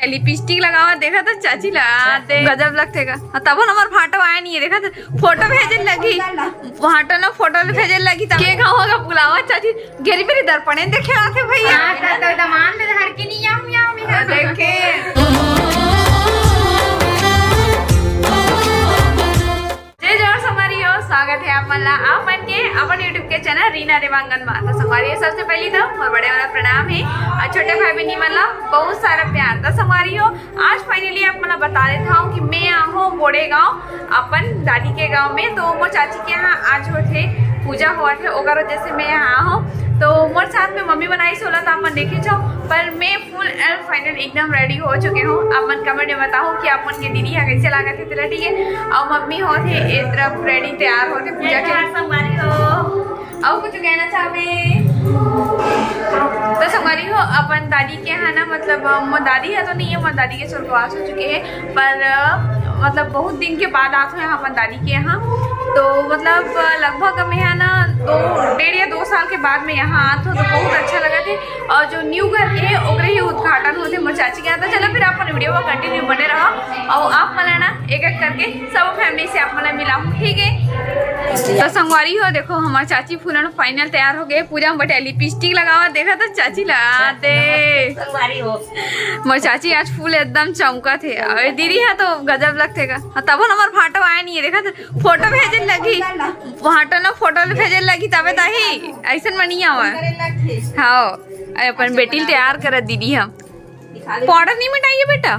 Lipstick लगावा देखा तो चाची लगा दे गजब लगतेगा तब हमार फाटो आया नहीं है देखा तो फोटो भेजे लगी फाटो ना फोटो भेजे लगी तब के गाँव होगा बुलावा चाची गेरी मेरी दर्पणे देखे आते भैया देखे स्वागत है अपन के अपन यूट्यूब के चैनल रीना देवांगन में। तो संगवारी सबसे पहले तो और बड़े वाला प्रणाम है और छोटे भाई बहनी मला बहुत सारा प्यार। तो संगवारी हो आज फाइनली आप मला बता देता हूँ कि मैं यहाँ हूँ बोड़े गाँव अपन दादी के गाँव में। तो मोर चाची के यहाँ आज होते पूजा हुआ थे ओकर वजह से मैं यहाँ हूँ। तो मोर साथ में मम्मी बनाई सोला तो अपन देखे छो पर मैं फुल एंड फाइनल एकदम रेडी हो चुके हूँ। अपन कमेंट में बताओ कि अपन के दीदी यहाँ कैसे लगा थे तेरा ठीक है और मम्मी होते एक तरफ रेडी तैयार होते पूजा के संगवारी हो और कुछ कहना चाहे तो संगवारी हो अपन दादी के यहाँ ना मतलब मोर दादी है तो नहीं है मोर दादी के स्वर्गवास हो चुके हैं पर मतलब बहुत दिन के बाद आते हैं अपन दादी के यहाँ। तो मतलब लगभग मैं यहाँ ना 1.5 या 2 साल के बाद में यहाँ आते हो तो बहुत अच्छा लगा थे। और जो न्यू घर के है ओकरे ही उद्घाटन होते मोर चाची के यहाँ। तो चलो फिर अपन वीडियो को कंटिन्यू बने रहो और आप मला ना एक एक करके सब फैमिली से आप मला मिलाऊँ ठीक है। तो संगवारी हो देखो हमारे चाची फूलन फाइनल तैयार हो गए पूजा में बटे लिपस्टिक लगावा देखा तो चाची लगा दे मोर चाची आज फूल एकदम चमका थे और दीदी है तो गजब लगतेगा तब हमार फाटो आया नहीं है देखा तो फोटो भेजे लगी फाटो ना फोटो भेजे लगी तबे ताही ऐसा मनी हुआ हाँ अपन बेटी तैयार कर दीदी हम पाउडर नहीं मिटाइए बेटा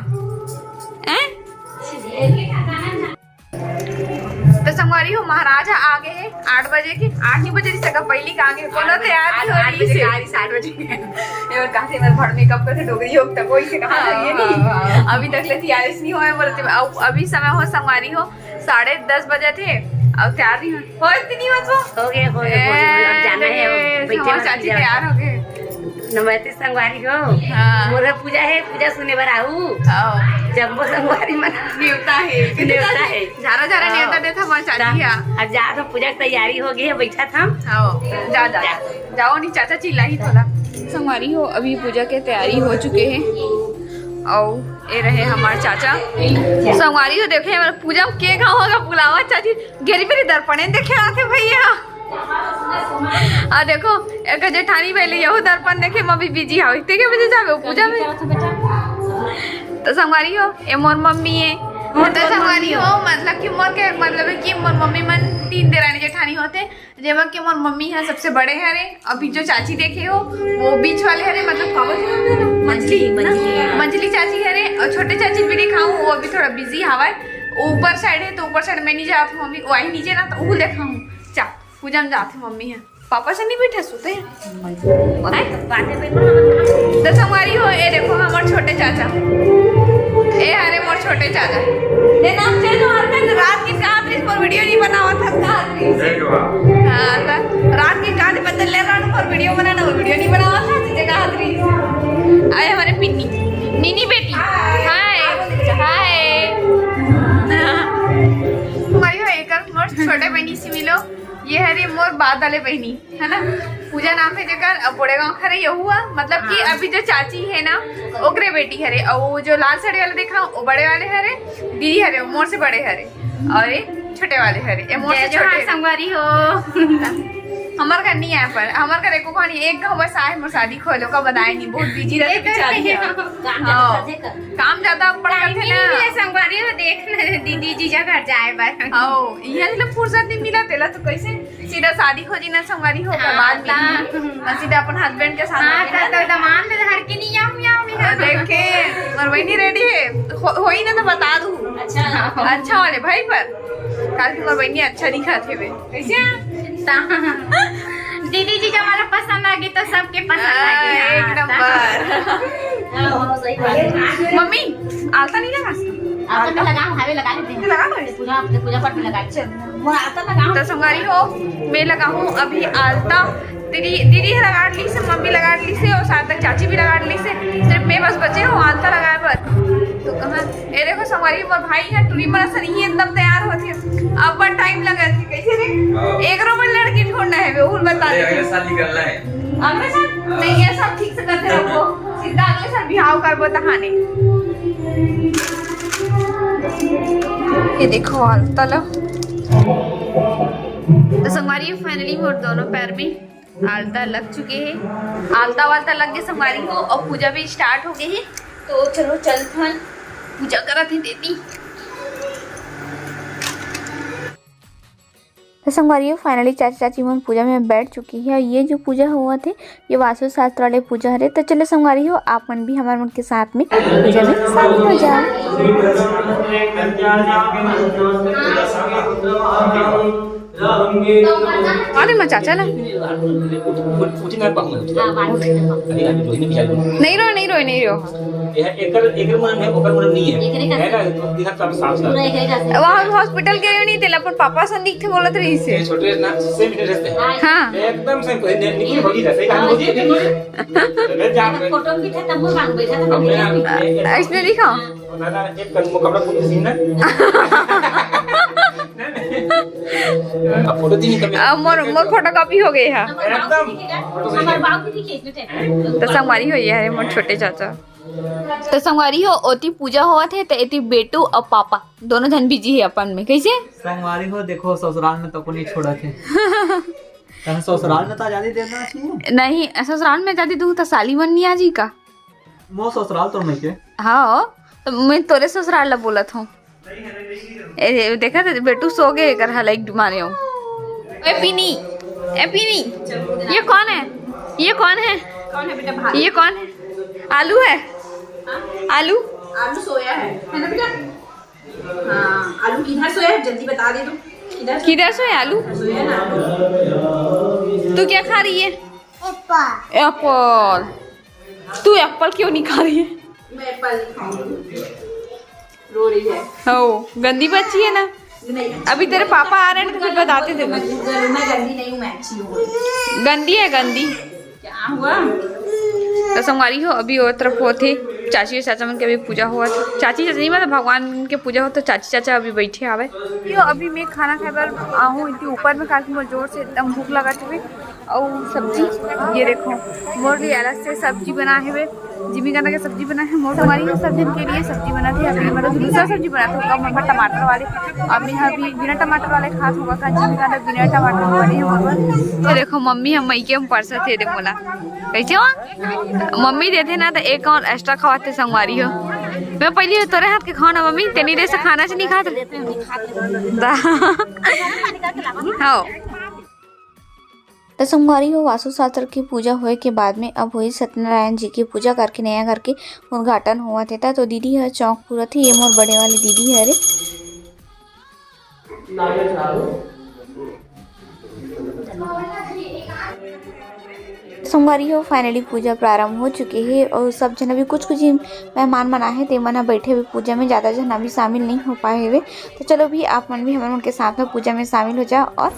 तो संगवारी हो महाराजा आ गए हैं 8 बजे के 8 बजे से पहली का आगे कोनो तैयार हो रही से 7 बजे और कहां से मेरे घर मेकअप करके डोगरी हो तक कोई से कहां ये नहीं अभी तक ले तैयार नहीं हुए बोलते अभी समय हो संगवारी हो 10:30 बजे थे और तैयार नहीं हो इतनी बस हो गए जाना है बैठे चाची तैयार हो गए नमस्ते संगवारी हो मोर पूजा है पूजा सुने बर आऊ जम्बो संगवारी मन न्योता है झारा झारा न्योता देता हमार चाची अब जा तो पूजा की तैयारी हो गई है बैठा था जा जाओ नहीं चाचा चिल्लाई थोड़ा संगवारी हो अभी पूजा के तैयारी हो चुके हैं और ये रहे हमारे चाचा संगवारी हो देखे हमारे पूजा में के गाँव होगा बुलावा चाची गेरी मेरी दर्पणे देखे आते भैया देखो एक जेठानी पहले यही दर्पण देखे मैं भी बिजी हाँ इतने के बजे जावे पूजा में तो संगवारी हो ये मोर मम्मी है तो संगवारी हो मतलब कि मोर के मतलब है कि मोर मम्मी मन 3 देरानी जेठानी होते जेमा कि मोर मम्मी है सबसे बड़े हरे अभी जो चाची देखे हो वो बीच वाले हरे मतलब मंजली चाची हरे और छोटे चाची भी दिखाऊँ वो अभी थोड़ा बिजी हवा ऊपर साइड है तो ऊपर साइड में नहीं जाती मम्मी वही नीचे ना तो वो देखा हूँ चा पूजा में जाते मम्मी है पापा से नहीं बैठे सोते तो संगवारी हो ये देखो हमारे छोटे चाचा ए अरे मोर छोटे चाचा ये नाम चेंज हो रात की 7 पर वीडियो नहीं बनावा था हाँ तो रात की 7 बदल ले रहा पर वीडियो बनाना वो वीडियो नहीं बनावा था जगह हाथरी आए हमारे पिन्नी नीनी बेटी हाय हाय हमारी हो एक मोर छोटे बहनी से मिलो ये है मोर बाद वाले बहनी है ना पूजा नाम है जगह बोड़े गाँव खरे ये हुआ मतलब कि अभी जो चाची है ना ओकरे बेटी हरे और वो जो लाल साड़ी वाले देखा वो बड़े वाले हरे दीदी हरे मोर से बड़े हरे और ये छोटे वाले हरे ये मोर से छोटे संगवारी हो हमार घर नहीं आया पर हमार घर एको कहानी एक गाँव बस आए मोर शादी खोलो का बताए नहीं बहुत बिजी रहते काम ज्यादा पड़ थे ना संगवारी हो देख दीदी जीजा घर जाए बार यहाँ फुर्सत नहीं मिला तेला तो कैसे सीधा शादी खोजी ना संगवारी हो बाद में सीधा अपन हस्बैंड के साथ घर के नहीं आऊँ देखे और वही रेडी है हो ही ना तो बता दू अच्छा वाले भाई पर कल की बहनी अच्छा दिखा थे वे कैसे दीदी जी जब हमारा पसंद आ गई तो सबके पसंद आ गई एक नंबर मम्मी आलता नहीं लगा आलता लगा हावे लगा लेते हैं लगा पूजा पाठ में लगा वो आलता लगा तो संगवारी हो मैं लगा हूँ अभी आलता दीदी लगा ली से मम्मी लगा ली से और साथ तक चाची भी लगा ली से सिर्फ मैं बस बचे हूँ आलता लगाए बस तो कहाँ ये देखो संगवारी मोर भाई है टूरी मरा सर ही एकदम तैयार होती अब बड़ा टाइम लगा थी कैसे रे एक रोबल लड़की ढूंढना है वो बता दे अगले साल निकलना है अगले साल नहीं ये सब ठीक से करते रहो सीधा अगले साल बिहाव करबो तहाने। ये देखो आलता लो। तो संगवारी फाइनली मोर दोनों पैर में आलता लग चुके हैं। आलता वालता लग गए संगवारी को और पूजा भी स्टार्ट हो गई है। तो चलो चलते हैं पूजा करा थी देती। तो संगवारी फाइनली चाची चाची मन पूजा में बैठ चुकी है। ये जो पूजा हुआ थे ये वास्तु शास्त्र वाले पूजा है। तो चलो संगवारी हो आप मन भी हमारे मन के साथ में पूजा में शामिल हो जाओ। अरे मैं चाचा ना नहीं रो वहाँ हॉस्पिटल के नहीं थे अपन पापा संदीप थे बोलत रही से छोटे ना सेम इंटरेस्ट है हाँ एकदम सेम कोई निकली होगी जैसे काम होगी फोटो भी था तब वो मांग बैठा था इसने दिखाओ ना एक कपड़ा को सीन ना अब फोटो दी नहीं कभी मोर फोटो कॉपी हो गई है एकदम हमारे बाबू भी दिखे इतने टाइम तो संगवारी हो ये है मोर छोटे चाचा। तो संगवारी हो ओती पूजा हुआ थे तो एती बेटू और पापा दोनों जन बिजी है अपन में कैसे संगवारी हो देखो ससुराल में तो को नहीं छोड़ा थे ससुराल में तो आजादी देना चाहिए नहीं ससुराल में जाती तू तो साली मन नहीं आजी का मो ससुराल तो नहीं के हाँ तो मैं तोरे ससुराल ला बोलत हूँ देखा तो बेटू सो गए कर हल एक मारे हूँ ए पीनी ये कौन है ये कौन है बेटा ये कौन है आलू है आलू सोया है ना बेटा हाँ आलू किधर सोया है जल्दी बता दे दो किधर सोया आलू सोया ना तू क्या खा रही है एप्पल तू एप्पल क्यों नहीं खा रही है मैं एप्पल नहीं खाऊंगी रो रही है हो गंदी बच्ची है ना नहीं अभी तेरे पापा आ रहे हैं तो फिर बताते थे मैं गंदी नहीं हूँ मैं अच्छी हूँ गंदी है गंदी क्या हुआ तो संगवारी हो अभी और तरफ होते चाची और चाचा मन के अभी पूजा हुआ था चाची चाचा नहीं मतलब भगवान के पूजा हो तो चाची चाचा अभी बैठे आवे यो अभी मैं खाना खाए पर आहूँ इतनी ऊपर में काफी मोर जोर से एकदम भूख लगा हुए और सब्जी ये देखो मोर लिए अलग से सब्जी बनाए हुए जिमी गाना के सब्जी बना है मोर हमारी सब दिन के लिए सब्जी बना थी अभी मतलब दूसरा सब्जी बना था कम मम्मा टमाटर वाले अभी अभी बिना टमाटर वाले खास होगा का जिमी गाना बिना टमाटर वाले हैं तो देखो मम्मी हम मई के हम परसा थे दे बोला कैसे हो मम्मी देते ना तो एक और एक्स्ट्रा खवाते संगवारी हो मैं पहले तोरे हाथ के खाना मम्मी तेनी देर से खाना से नहीं खाते हाँ तो संगवारी हो वास्तु शास्त्र की पूजा हुए के बाद में अब हुई सत्यनारायण जी की पूजा करके नया घर के उद्घाटन हुआ था तो दीदी है चौक पूरा थी ये मोर बड़े वाली दीदी है अरे सोमवारी हो फाइनली पूजा प्रारंभ हो चुकी है और सब जन अभी कुछ मेहमान मना है ते मना बैठे हुए पूजा में ज़्यादा जन अभी शामिल नहीं हो पाए हुए तो चलो भी आप मन भी हमारे उनके साथ में पूजा में शामिल हो जाओ और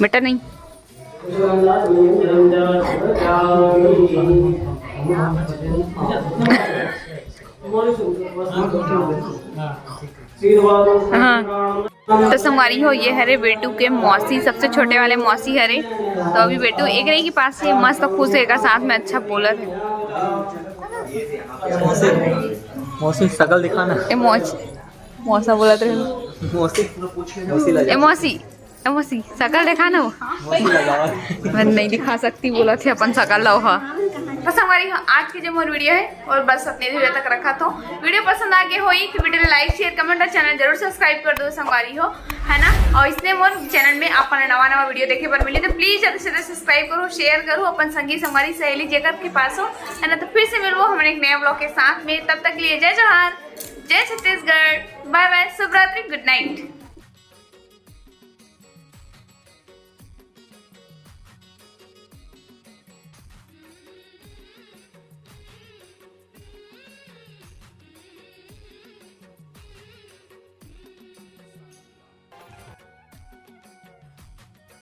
बेटा नहीं तो संगवारी हो ये हरे बेटू के मौसी सबसे छोटे वाले मौसी हरे तो अभी बेटू एक रही के पास से मस्त खुश है साथ में अच्छा बोलर है मौसी शकल दिखाना मौसा बोला तो मौसी मौसी शकल देखा ना मैं नहीं दिखा सकती बोला थे अपन शकल लाओ हाँ बस हमारी आज की जो मोर वीडियो है और बस अपने वीडियो तक रखा तो वीडियो पसंद आ गई हो तो वीडियो लाइक शेयर कमेंट और चैनल जरूर सब्सक्राइब कर दो संगवारी हो है ना और इसने मोर चैनल में अपन नवा वीडियो देखे पर मिले तो प्लीज जल्दी से सब्सक्राइब करो शेयर करो अपन संगी संगवारी सहेली जगह के पास हो है ना तो फिर से मिलो हमारे एक नए ब्लॉग के साथ में तब तक लिए जय जोहार जय छत्तीसगढ़ बाय बाय शुभ रात्रि गुड नाइट।